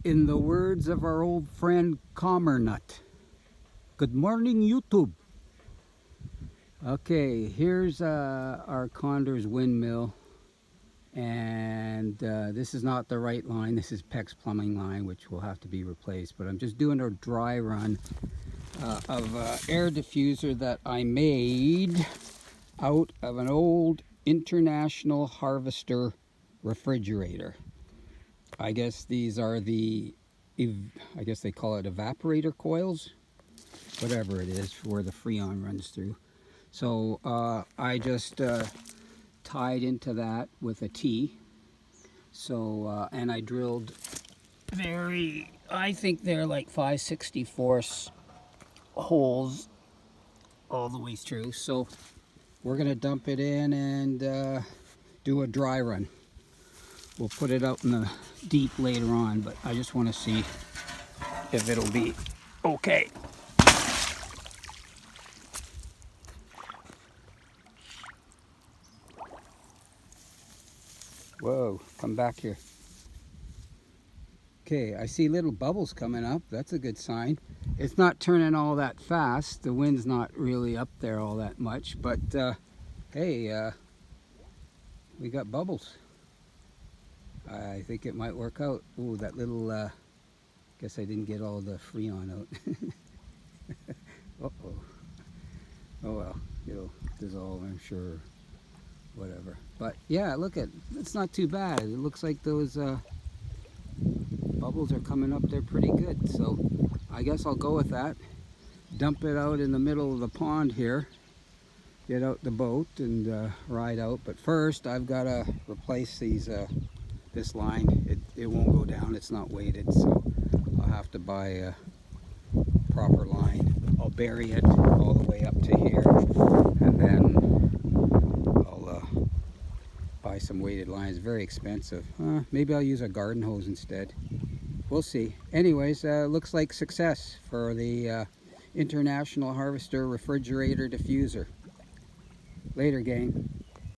In the words of our old friend Commernut, good morning YouTube. Okay, here's our Condor's windmill, and this is not the right line. This is Peck's plumbing line, which will have to be replaced, but I'm just doing a dry run of air diffuser that I made out of an old International Harvester refrigerator. I guess these are the, I guess they call it evaporator coils, whatever it is, where the freon runs through. So I just tied into that with a T. So and I drilled I think they're like 5/64 holes all the way through. So we're gonna dump it in and do a dry run. We'll put it out in the deep later on, but I just want to see if it'll be okay. Whoa, come back here. Okay, I see little bubbles coming up. That's a good sign. It's not turning all that fast. The wind's not really up there all that much, but hey, we got bubbles. I think it might work out. Ooh, that little, guess I didn't get all the freon out. Uh-oh. Oh well, it'll dissolve, I'm sure. Whatever. But yeah, look at, it's not too bad. It looks like those bubbles are coming up there pretty good. So I guess I'll go with that. Dump it out in the middle of the pond here. Get out the boat and ride out. But first I've got to replace these this line. It won't go down. It's not weighted, so I'll have to buy a proper line. I'll bury it all the way up to here, and then I'll buy some weighted lines. Very expensive. Maybe I'll use a garden hose instead. We'll see. Anyways, looks like success for the International Harvester refrigerator diffuser. Later, gang.